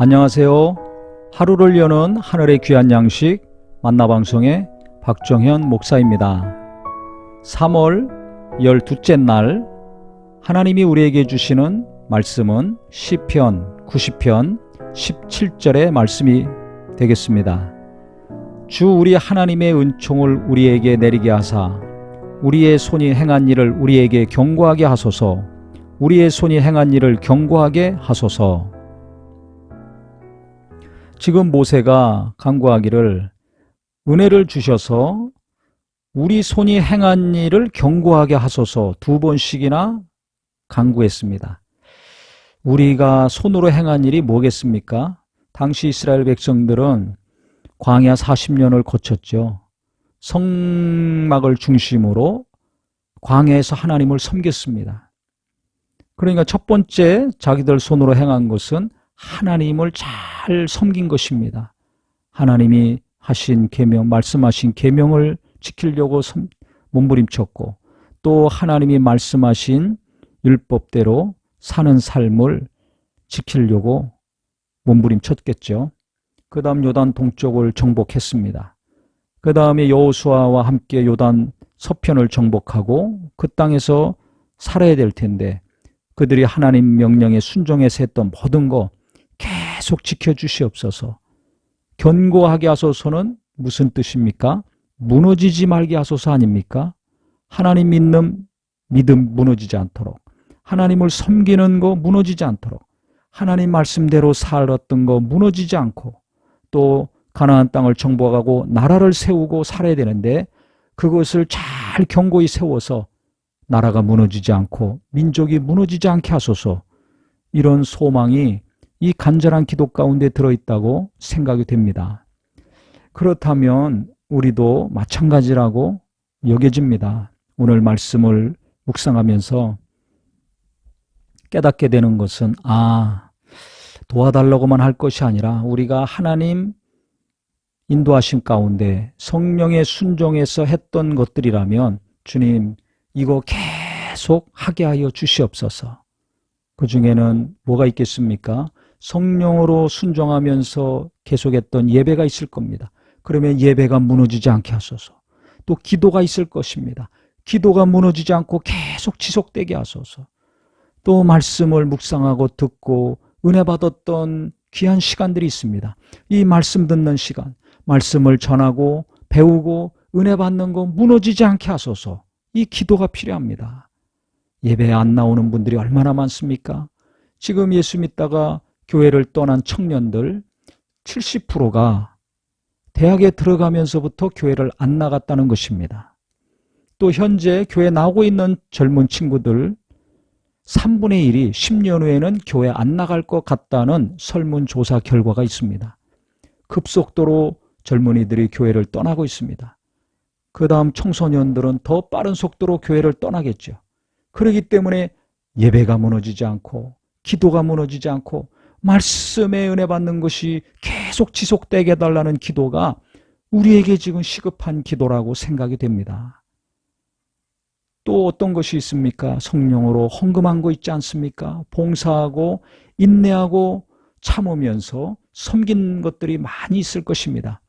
안녕하세요. 하루를 여는 하늘의 귀한 양식 만나방송의 박정현 목사입니다. 3월 12째 날 하나님이 우리에게 주시는 말씀은 시편 90편 17절의 말씀이 되겠습니다. 주 우리 하나님의 은총을 우리에게 내리게 하사 우리의 손이 행한 일을 우리에게 경고하게 하소서. 우리의 손이 행한 일을 경고하게 하소서. 지금 모세가 간구하기를 은혜를 주셔서 우리 손이 행한 일을 경고하게 하소서 두 번씩이나 간구했습니다. 우리가 손으로 행한 일이 뭐겠습니까? 당시 이스라엘 백성들은 광야 40년을 거쳤죠. 성막을 중심으로 광야에서 하나님을 섬겼습니다. 그러니까 첫 번째 자기들 손으로 행한 것은 하나님을 잘 섬긴 것입니다. 하나님이 하신 계명, 말씀하신 계명을 지키려고 몸부림쳤고 또 하나님이 말씀하신 율법대로 사는 삶을 지키려고 몸부림쳤겠죠. 그 다음 요단 동쪽을 정복했습니다. 그 다음에 여호수아와 함께 요단 서편을 정복하고 그 땅에서 살아야 될 텐데 그들이 하나님 명령에 순종해서 했던 모든 거 계속 지켜주시옵소서. 견고하게 하소서는 무슨 뜻입니까? 무너지지 말게 하소서 아닙니까? 하나님 믿는 믿음 무너지지 않도록, 하나님을 섬기는 거 무너지지 않도록, 하나님 말씀대로 살았던 거 무너지지 않고 또 가나안 땅을 정복하고 나라를 세우고 살아야 되는데 그것을 잘 견고히 세워서 나라가 무너지지 않고 민족이 무너지지 않게 하소서. 이런 소망이 이 간절한 기도 가운데 들어있다고 생각이 됩니다. 그렇다면 우리도 마찬가지라고 여겨집니다. 오늘 말씀을 묵상하면서 깨닫게 되는 것은 도와달라고만 할 것이 아니라 우리가 하나님 인도하심 가운데 성령의 순종에서 했던 것들이라면 주님 이거 계속 하게 하여 주시옵소서. 그 중에는 뭐가 있겠습니까? 성령으로 순종하면서 계속했던 예배가 있을 겁니다. 그러면 예배가 무너지지 않게 하소서. 또 기도가 있을 것입니다. 기도가 무너지지 않고 계속 지속되게 하소서. 또 말씀을 묵상하고 듣고 은혜 받았던 귀한 시간들이 있습니다. 이 말씀 듣는 시간, 말씀을 전하고 배우고 은혜 받는 거 무너지지 않게 하소서. 이 기도가 필요합니다. 예배에 안 나오는 분들이 얼마나 많습니까? 지금 예수 믿다가 교회를 떠난 청년들 70%가 대학에 들어가면서부터 교회를 안 나갔다는 것입니다. 또 현재 교회 나오고 있는 젊은 친구들 3분의 1이 10년 후에는 교회 안 나갈 것 같다는 설문조사 결과가 있습니다. 급속도로 젊은이들이 교회를 떠나고 있습니다. 그 다음 청소년들은 더 빠른 속도로 교회를 떠나겠죠. 그렇기 때문에 예배가 무너지지 않고 기도가 무너지지 않고 말씀에 은혜 받는 것이 계속 지속되게 해달라는 기도가 우리에게 지금 시급한 기도라고 생각이 됩니다. 또 어떤 것이 있습니까? 성령으로 헌금한 거 있지 않습니까? 봉사하고 인내하고 참으면서 섬긴 것들이 많이 있을 것입니다.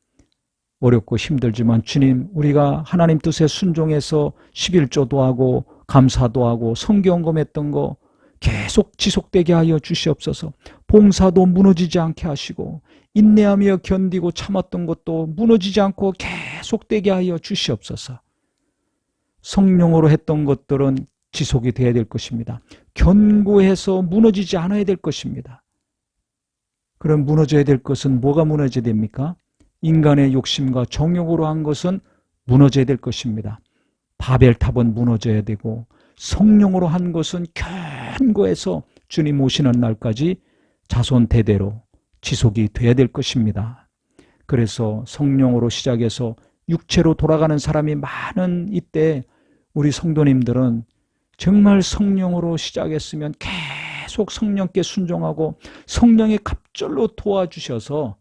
어렵고 힘들지만 주님 우리가 하나님 뜻에 순종해서 11조도 하고 감사도 하고 성경검했던 거 계속 지속되게 하여 주시옵소서. 봉사도 무너지지 않게 하시고 인내하며 견디고 참았던 것도 무너지지 않고 계속되게 하여 주시옵소서. 성령으로 했던 것들은 지속이 돼야 될 것입니다. 견고해서 무너지지 않아야 될 것입니다. 그럼 무너져야 될 것은 뭐가 무너져야 됩니까? 인간의 욕심과 정욕으로 한 것은 무너져야 될 것입니다. 바벨탑은 무너져야 되고 성령으로 한 것은 견고해서 주님 오시는 날까지 자손 대대로 지속이 돼야 될 것입니다. 그래서 성령으로 시작해서 육체로 돌아가는 사람이 많은 이때 우리 성도님들은 정말 성령으로 시작했으면 계속 성령께 순종하고 성령의 갑절로 도와주셔서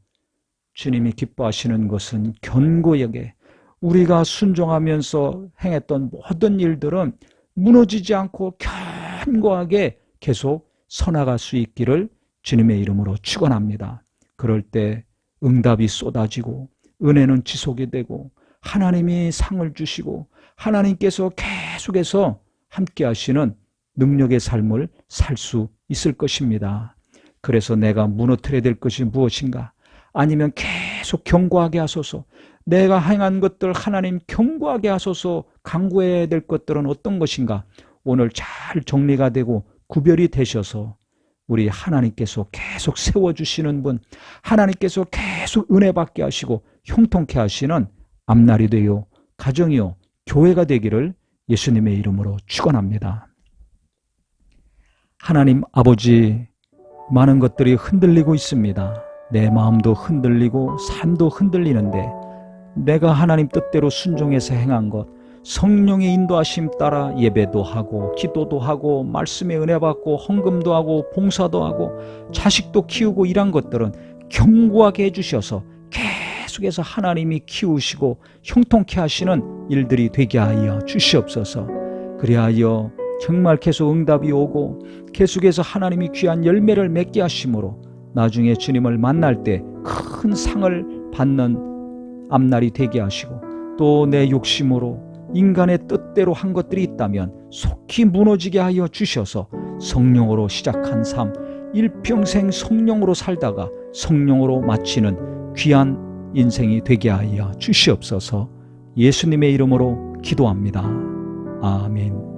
주님이 기뻐하시는 것은 견고하게 우리가 순종하면서 행했던 모든 일들은 무너지지 않고 견고하게 계속 서나갈 수 있기를 주님의 이름으로 축원합니다. 그럴 때 응답이 쏟아지고 은혜는 지속이 되고 하나님이 상을 주시고 하나님께서 계속해서 함께 하시는 능력의 삶을 살 수 있을 것입니다. 그래서 내가 무너뜨려야 될 것이 무엇인가? 아니면 계속 경고하게 하소서. 내가 행한 것들 하나님 경고하게 하소서. 간구해야 될 것들은 어떤 것인가? 오늘 잘 정리가 되고 구별이 되셔서 우리 하나님께서 계속 세워주시는 분, 하나님께서 계속 은혜 받게 하시고 형통케 하시는 앞날이 되어 가정이요 교회가 되기를 예수님의 이름으로 축원합니다. 하나님 아버지, 많은 것들이 흔들리고 있습니다. 내 마음도 흔들리고 삶도 흔들리는데 내가 하나님 뜻대로 순종해서 행한 것, 성령의 인도하심 따라 예배도 하고 기도도 하고 말씀의 은혜 받고 헌금도 하고 봉사도 하고 자식도 키우고 이런 것들은 견고하게 해주셔서 계속해서 하나님이 키우시고 형통케 하시는 일들이 되게 하여 주시옵소서. 그리하여 정말 계속 응답이 오고 계속해서 하나님이 귀한 열매를 맺게 하심으로 나중에 주님을 만날 때 큰 상을 받는 앞날이 되게 하시고 또 내 욕심으로 인간의 뜻대로 한 것들이 있다면 속히 무너지게 하여 주셔서 성령으로 시작한 삶, 일평생 성령으로 살다가 성령으로 마치는 귀한 인생이 되게 하여 주시옵소서. 예수님의 이름으로 기도합니다. 아멘.